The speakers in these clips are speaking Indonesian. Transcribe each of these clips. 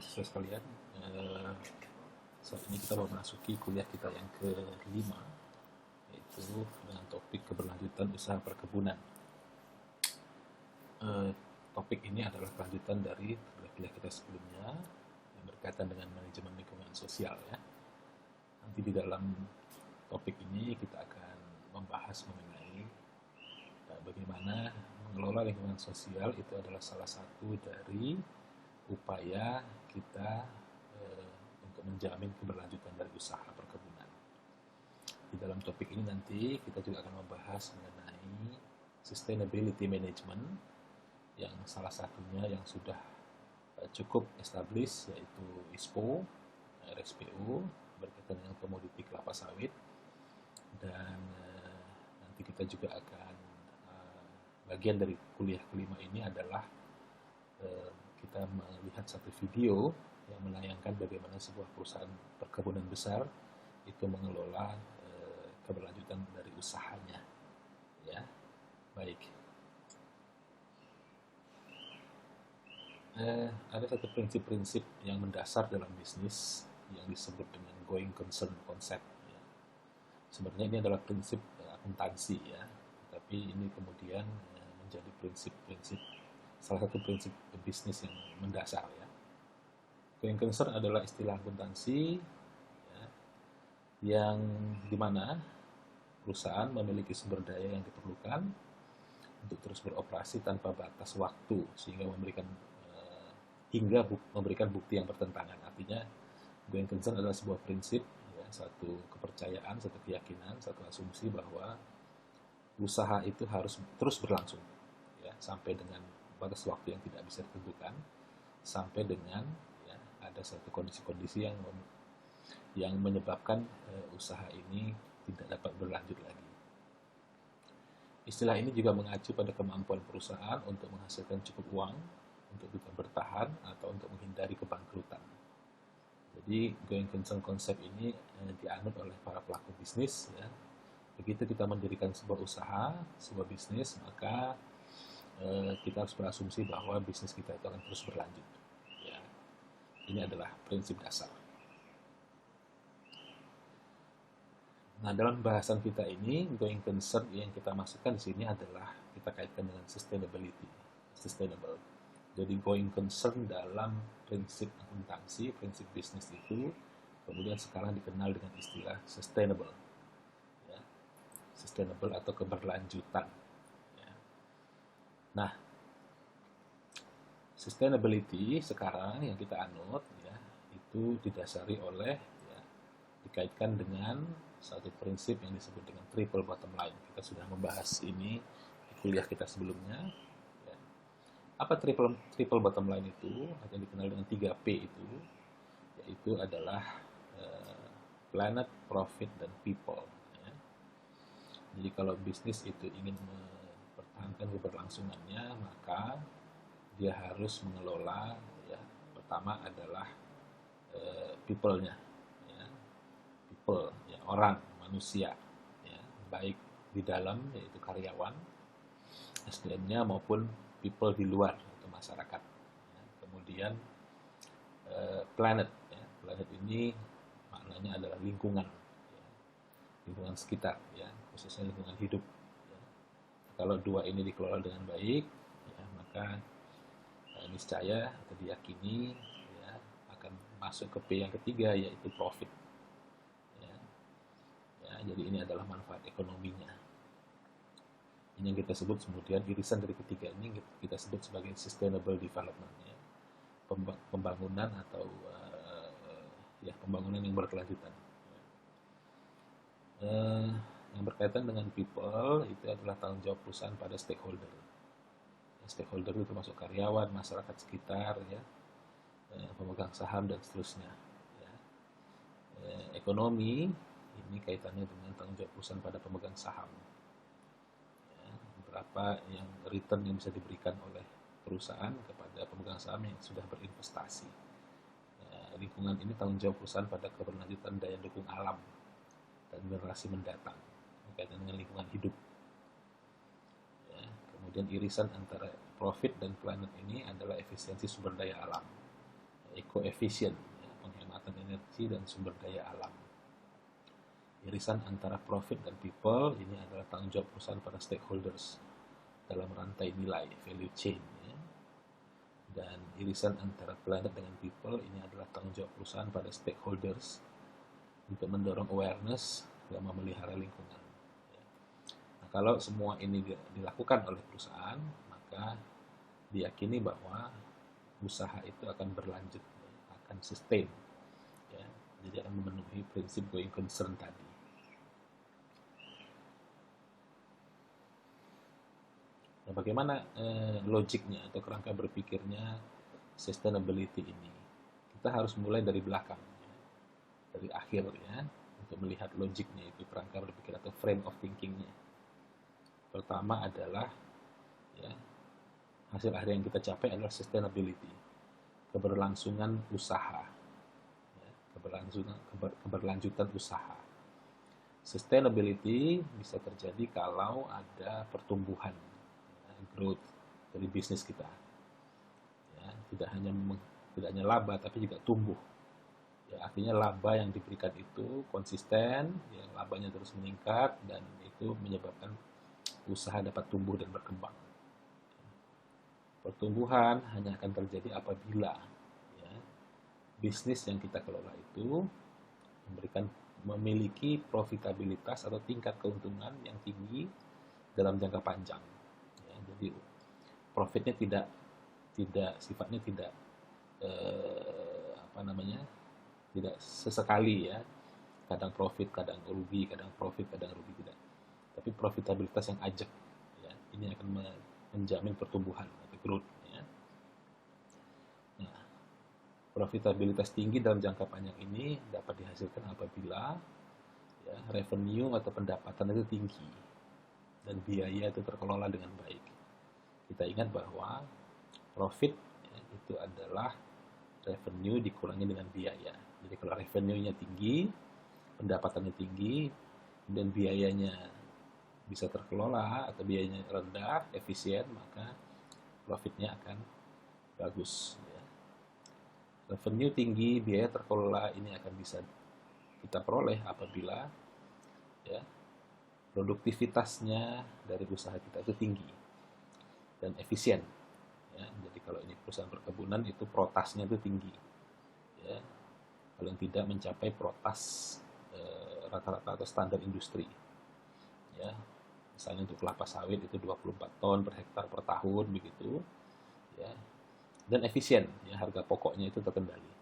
mahasiswa sekalian, eh, saat ini kita memasuki kuliah kita yang kelima, yaitu dengan topik keberlanjutan usaha perkebunan. Eh, Topik ini adalah kelanjutan dari kuliah kita sebelumnya yang berkaitan dengan manajemen lingkungan sosial ya. Nanti di dalam topik ini kita akan membahas mengenai bagaimana mengelola lingkungan sosial itu adalah salah satu dari upaya kita untuk menjamin keberlanjutan dari usaha perkebunan. Di dalam topik ini nanti kita juga akan membahas mengenai sustainability management yang salah satunya yang sudah cukup established yaitu ISPO, RSPO berkaitan dengan komoditi kelapa sawit, dan nanti kita juga akan bagian dari kuliah kelima ini adalah kita melihat satu video yang menayangkan bagaimana sebuah perusahaan perkebunan besar itu mengelola keberlanjutan dari usahanya. Ya, baik. Ada satu prinsip-prinsip yang mendasar dalam bisnis yang disebut dengan going concern concept. Ya. Sebenarnya ini adalah prinsip akuntansi ya, tapi ini kemudian menjadi prinsip-prinsip salah satu prinsip bisnis yang mendasar ya. Going concern adalah istilah akuntansi ya, yang dimana perusahaan memiliki sumber daya yang diperlukan untuk terus beroperasi tanpa batas waktu sehingga memberikan bukti yang bertentangan. Artinya going concern adalah sebuah prinsip ya, satu kepercayaan, satu keyakinan, satu asumsi bahwa usaha itu harus terus berlangsung ya, sampai dengan batas waktu yang tidak bisa ditentukan, sampai dengan ya, ada satu kondisi-kondisi yang menyebabkan usaha ini tidak dapat berlanjut lagi. Istilah ini juga mengacu pada kemampuan perusahaan untuk menghasilkan cukup uang untuk bisa bertahan atau untuk menghindari kebangkrutan. Jadi going concern konsep ini dianut oleh para pelaku bisnis ya. Begitu kita mendirikan sebuah usaha, sebuah bisnis, maka kita harus berasumsi bahwa bisnis kita itu akan terus berlanjut. Ya. Ini adalah prinsip dasar. Nah, dalam bahasan kita ini, going concern yang kita masukkan di sini adalah kita kaitkan dengan sustainability, sustainable. Jadi going concern dalam prinsip akuntansi, prinsip bisnis itu, kemudian sekarang dikenal dengan istilah sustainable, ya. Sustainable atau keberlanjutan. Ya. Nah, sustainability sekarang yang kita anut, ya, itu didasari oleh, ya, dikaitkan dengan satu prinsip yang disebut dengan triple bottom line. Kita sudah membahas ini di kuliah kita sebelumnya. Apa triple bottom line itu? Atau dikenal dengan 3P itu, yaitu adalah planet, profit, dan people. Ya. Jadi kalau bisnis itu ingin mempertahankan keberlangsungannya, maka dia harus mengelola, ya, pertama adalah people-nya, ya. People, ya, orang, manusia, ya, baik di dalam yaitu karyawan, SDM-nya maupun people di luar atau masyarakat. Ya. Kemudian planet, ya. Planet ini maknanya adalah lingkungan, ya. Lingkungan sekitar, ya, khususnya lingkungan hidup. Ya. Kalau dua ini dikelola dengan baik, ya, maka niscaya atau diyakini ya, akan masuk ke P yang ketiga yaitu profit. Ya. Ya, jadi ini adalah manfaat ekonominya. Ini yang kita sebut kemudian irisan dari ketiga ini kita sebut sebagai sustainable development, ya. Pembangunan atau ya, pembangunan yang berkelanjutan. Yang berkaitan dengan people itu adalah tanggung jawab perusahaan pada stakeholder. Stakeholder itu termasuk karyawan, masyarakat sekitar, ya, pemegang saham dan seterusnya. Ya. Ekonomi ini kaitannya dengan tanggung jawab perusahaan pada pemegang saham. Berapa yang return yang bisa diberikan oleh perusahaan kepada pemegang saham yang sudah berinvestasi. Ya, lingkungan ini tanggung jawab perusahaan pada keberlanjutan daya dukung alam dan generasi mendatang berkaitan dengan lingkungan hidup. Ya, kemudian irisan antara profit dan planet ini adalah efisiensi sumber daya alam, koefisien, ya, penghematan energi dan sumber daya alam. Irisan antara profit dan people ini adalah tanggung jawab perusahaan pada stakeholders dalam rantai nilai, value chain. Ya. Dan irisan antara planet dengan people ini adalah tanggung jawab perusahaan pada stakeholders untuk mendorong awareness dan memelihara lingkungan. Ya. Nah, kalau semua ini dilakukan oleh perusahaan, maka diyakini bahwa usaha itu akan berlanjut, ya, akan sustain. Ya. Jadi akan memenuhi prinsip going concern tadi. Nah, bagaimana logiknya atau kerangka berpikirnya sustainability ini? Kita harus mulai dari belakang, ya, dari akhir, ya, untuk melihat logiknya itu, kerangka berpikir atau frame of thinkingnya. Pertama adalah, ya, hasil akhir yang kita capai adalah sustainability, keberlangsungan usaha, ya, keberlanjutan usaha. Sustainability bisa terjadi kalau ada pertumbuhan, growth dari bisnis kita, ya, tidak hanya laba tapi juga tumbuh, ya, artinya laba yang diberikan itu konsisten, ya, labanya terus meningkat dan itu menyebabkan usaha dapat tumbuh dan berkembang. Pertumbuhan hanya akan terjadi apabila, ya, bisnis yang kita kelola itu memiliki profitabilitas atau tingkat keuntungan yang tinggi dalam jangka panjang. Jadi profitnya tidak sifatnya tidak tidak sesekali, ya, kadang profit kadang rugi, kadang profit kadang rugi, tidak, tapi profitabilitas yang ajak, ya, ini akan menjamin pertumbuhan atau growth, ya. Nah, profitabilitas tinggi dalam jangka panjang ini dapat dihasilkan apabila, ya, revenue atau pendapatan itu tinggi dan biaya itu terkelola dengan baik. Kita ingat bahwa profit, ya, itu adalah revenue dikurangi dengan biaya. Jadi kalau revenue-nya tinggi, pendapatannya tinggi, dan biayanya bisa terkelola atau biayanya rendah, efisien, maka profitnya akan bagus. Ya. Revenue tinggi, biaya terkelola ini akan bisa kita peroleh apabila, ya, produktivitasnya dari usaha kita itu tinggi dan efisien, ya. Jadi kalau ini perusahaan perkebunan itu protasnya itu tinggi, ya, paling tidak mencapai protas rata-rata atau standar industri, ya. Misalnya untuk kelapa sawit itu 24 ton per hektar per tahun begitu, ya, dan efisien, ya, harga pokoknya itu terkendali.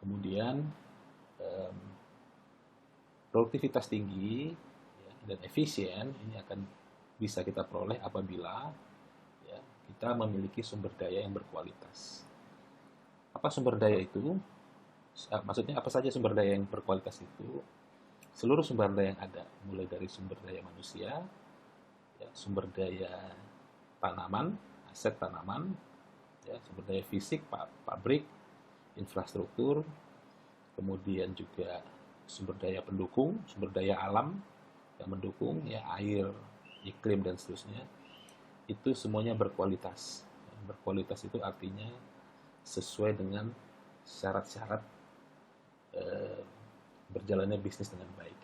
Kemudian produktivitas tinggi, ya, dan efisien ini akan bisa kita peroleh apabila, ya, kita memiliki sumber daya yang berkualitas. Apa sumber daya itu? Maksudnya apa saja sumber daya yang berkualitas itu? Seluruh sumber daya yang ada, mulai dari sumber daya manusia, ya, sumber daya tanaman, aset tanaman, ya, sumber daya fisik, pabrik, infrastruktur, kemudian juga sumber daya pendukung, sumber daya alam yang mendukung, ya, air, iklim dan seterusnya, itu semuanya berkualitas. Berkualitas itu artinya sesuai dengan syarat-syarat berjalannya bisnis dengan baik.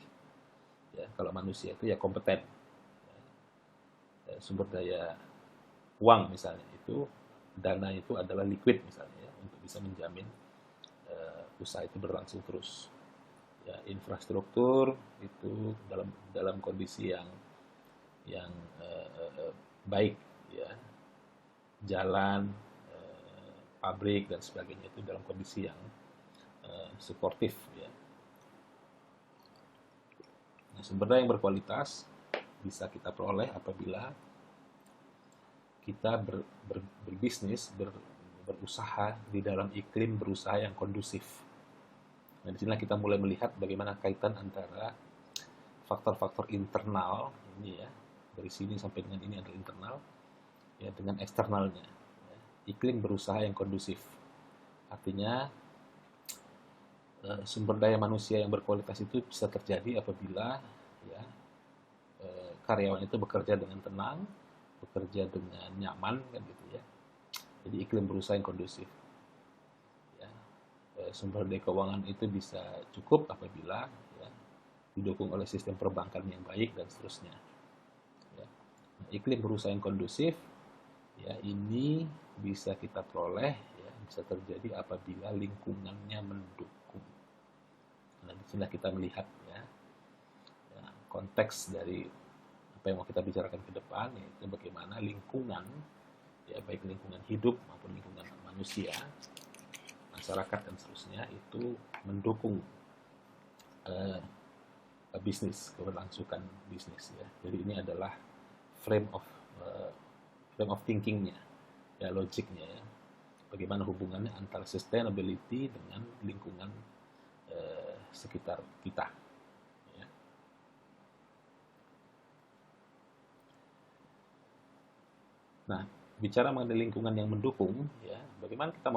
Ya, kalau manusia itu ya kompeten. Sumber daya uang misalnya itu, dana itu adalah liquid misalnya, ya, untuk bisa menjamin usaha itu berlangsung terus. Ya, infrastruktur itu dalam kondisi yang baik, ya, jalan, pabrik dan sebagainya itu dalam kondisi yang suportif, ya. Nah, sumber daya yang berkualitas bisa kita peroleh apabila kita berbisnis, berusaha di dalam iklim berusaha yang kondusif. Nah, disinilah kita mulai melihat bagaimana kaitan antara faktor-faktor internal ini, ya, dari sini sampai dengan ini adalah internal, ya, dengan eksternalnya, ya. Iklim berusaha yang kondusif artinya sumber daya manusia yang berkualitas itu bisa terjadi apabila, ya, karyawan itu bekerja dengan tenang, bekerja dengan nyaman, kan gitu, ya. Jadi iklim berusaha yang kondusif. sumber daya keuangan itu bisa cukup apabila ya, didukung oleh sistem perbankan yang baik dan seterusnya. Ya. Nah, iklim berusaha yang kondusif ya ini bisa kita peroleh ya, bisa terjadi apabila lingkungannya mendukung. Nah, disinilah kita melihat ya, konteks dari apa yang mau kita bicarakan ke depan, yaitu bagaimana lingkungan, ya baik lingkungan hidup maupun lingkungan manusia, masyarakat dan seterusnya itu mendukung bisnis, keberlangsungan bisnis ya. Jadi ini adalah frame of thinkingnya, ya logiknya ya. Bagaimana hubungannya antara sustainability dengan lingkungan sekitar kita. Ya. Nah, bicara mengenai lingkungan yang mendukung, ya, bagaimana kita